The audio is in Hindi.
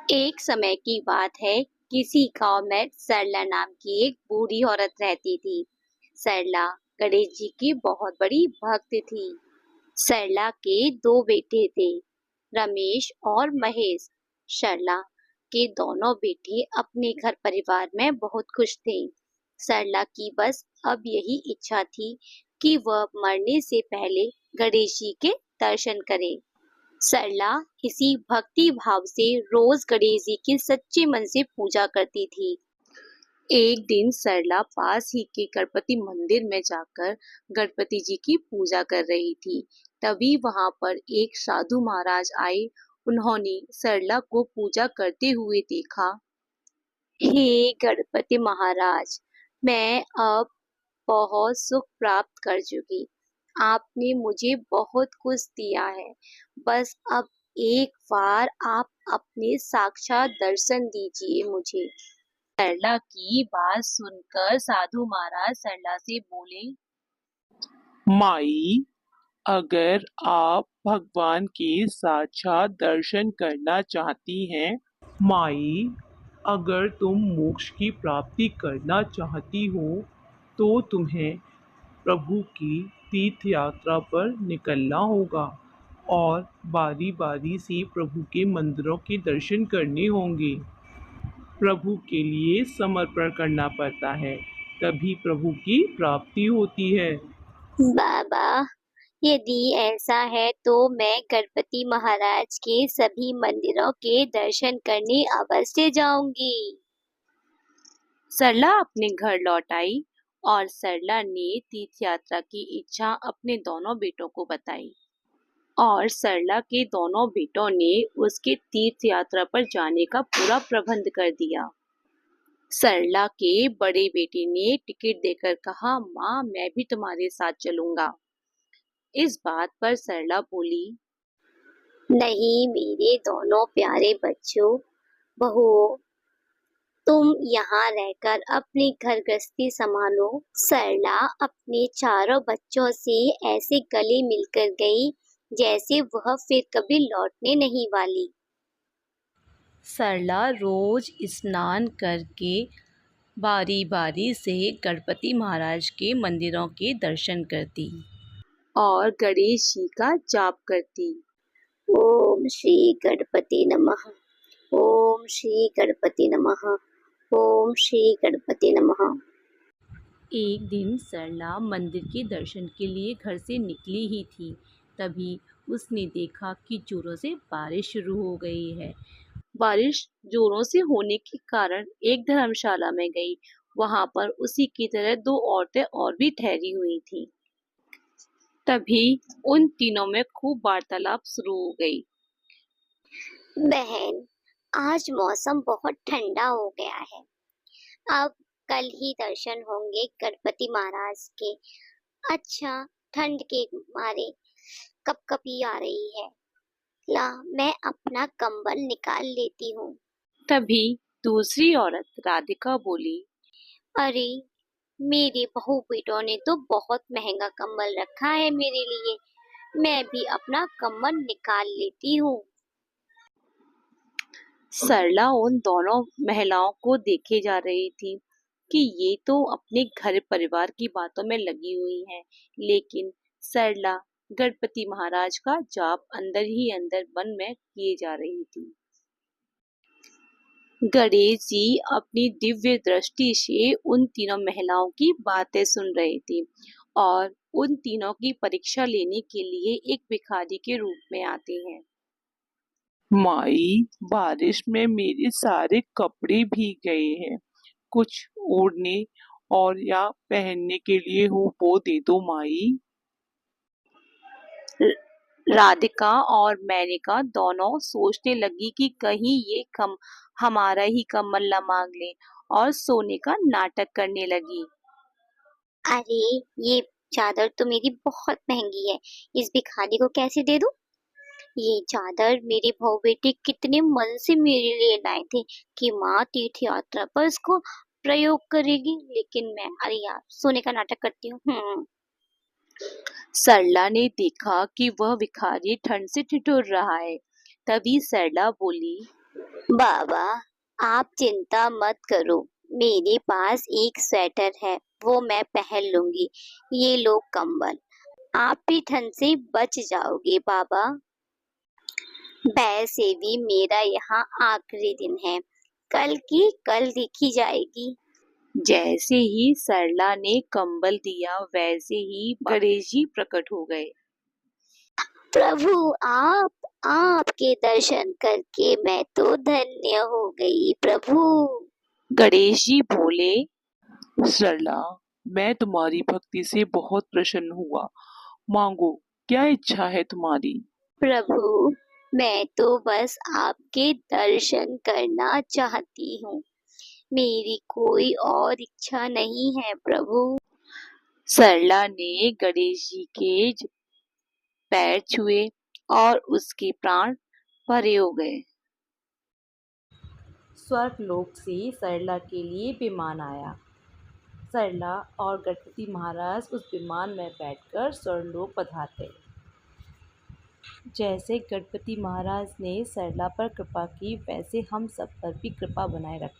एक समय की बात है। किसी गांव में सरला नाम की एक बूढ़ी औरत रहती थी। सरला गणेश जी की बहुत बड़ी भक्त थी। सरला के दो बेटे थे, रमेश और महेश। सरला के दोनों बेटे अपने घर परिवार में बहुत खुश थे। सरला की बस अब यही इच्छा थी कि वह मरने से पहले गणेश जी के दर्शन करे। सरला इसी भक्ति भाव से रोज गणेश जी की सच्चे मन से पूजा करती थी। एक दिन सरला पास ही के गणपति मंदिर में जाकर गणपति जी की पूजा कर रही थी। तभी वहां पर एक साधु महाराज आए। उन्होंने सरला को पूजा करते हुए देखा। हे गणपति महाराज, मैं अब बहुत सुख प्राप्त कर चुकी। आपने मुझे बहुत कुछ दिया है। बस अब एक बार आप अपने साक्षात दर्शन दीजिए मुझे। सरला की बात सुनकर साधु महाराज सरला से बोले। माई, अगर आप भगवान के साक्षात दर्शन करना चाहती हैं, माई, अगर तुम मोक्ष की प्राप्ति करना चाहती हो, तो तुम्हें प्रभु की तीर्थ यात्रा पर निकलना होगा और बारी बारी से प्रभु के मंदिरों के दर्शन करने होंगे। प्रभु के लिए समर्पण करना पड़ता है, तभी प्रभु की प्राप्ति होती है। बाबा, यदि ऐसा है तो मैं गणपति महाराज के सभी मंदिरों के दर्शन करने अवश्य जाऊंगी। सरला अपने घर लौट आई और सरला ने तीर्थ यात्रा की इच्छा अपने दोनों बेटों को बताई और सरला के दोनों बेटों ने उसके तीर्थ यात्रा पर जाने का पूरा प्रबंध कर दिया। सरला के बड़े बेटे ने टिकट देकर कहा, माँ, मैं भी तुम्हारे साथ चलूंगा। इस बात पर सरला बोली, नहीं मेरे दोनों प्यारे बच्चों, बहुओं, तुम यहाँ रहकर अपनी घर गृहस्थी संभालो। सरला अपने चारों बच्चों से ऐसे गले मिलकर गई जैसे वह फिर कभी लौटने नहीं वाली। सरला रोज स्नान करके बारी बारी से गणपति महाराज के मंदिरों के दर्शन करती और गणेश जी का जाप करती। ओम श्री गणपति नमः। ओम श्री गणपति नमः। ओम श्री गणपति नमः। एक दिन सरला मंदिर के दर्शन के लिए घर से निकली ही थी। तभी उसने देखा कि जोरों से बारिश शुरू हो गई है। बारिश जोरों से होने के कारण एक धर्मशाला में गई। वहां पर उसी की तरह दो औरतें और भी ठहरी हुई थीं। तभी उन तीनों में खूब वार्तालाप शुरू हो गई। बहन, आज मौसम बहुत ठंडा हो गया है। अब कल ही दर्शन होंगे गणपति महाराज के। अच्छा, ठंड के मारे कपकपी आ रही है। ला, मैं अपना कंबल निकाल लेती हूँ। तभी दूसरी औरत राधिका बोली, अरे, मेरे बहू बेटों ने तो बहुत महंगा कंबल रखा है मेरे लिए। मैं भी अपना कंबल निकाल लेती हूँ। सरला उन दोनों महिलाओं को देखे जा रही थी कि ये तो अपने घर परिवार की बातों में लगी हुई हैं, लेकिन सरला गणपति महाराज का जाप अंदर ही अंदर मन में किए जा रही थी। गणेश जी अपनी दिव्य दृष्टि से उन तीनों महिलाओं की बातें सुन रहे थे और उन तीनों की परीक्षा लेने के लिए एक भिखारी के रूप में आते हैं। माई, बारिश में मेरे सारे कपड़े भीग गए हैं। कुछ ओढ़ने और या पहनने के लिए हो वो दे दो माई। राधिका और मेनका दोनों सोचने लगी कि कहीं ये हमारा ही कमल न मांग ले और सोने का नाटक करने लगी। अरे, ये चादर तो मेरी बहुत महंगी है, इस भिखारी को कैसे दे दूं? ये चादर मेरे भाऊ बेटे कितने मन से मेरे लिए लाए थे कि माँ तीर्थ यात्रा पर इसको प्रयोग करेगी, लेकिन मैं, अरे यार, सोने का नाटक करती हूँ। सरला ने देखा कि वह भिखारी ठंड से ठिठुर रहा है। तभी सरला बोली, बाबा, आप चिंता मत करो। मेरे पास एक स्वेटर है, वो मैं पहन लूंगी। ये लो कंबल। आप भी ठंड से बच जाओगे बाबा। वैसे भी मेरा यहाँ आखिरी दिन है, कल की कल देखी जाएगी। जैसे ही सरला ने कंबल दिया वैसे ही गणेश जी प्रकट हो गए। प्रभु, आपके दर्शन करके मैं तो धन्य हो गई प्रभु। गणेश जी बोले, सरला, मैं तुम्हारी भक्ति से बहुत प्रसन्न हुआ। मांगो, क्या इच्छा है तुम्हारी? प्रभु, मैं तो बस आपके दर्शन करना चाहती हूँ। मेरी कोई और इच्छा नहीं है प्रभु। सरला ने गणेश जी के पैर छुए और उसके प्राण भरे हो गए। स्वर्गलोक से सरला के लिए विमान आया। सरला और गणपति महाराज उस विमान में बैठकर स्वर्गलोक पधारते। जैसे गणपति महाराज ने सरला पर कृपा की, वैसे हम सब पर भी कृपा बनाए रखें।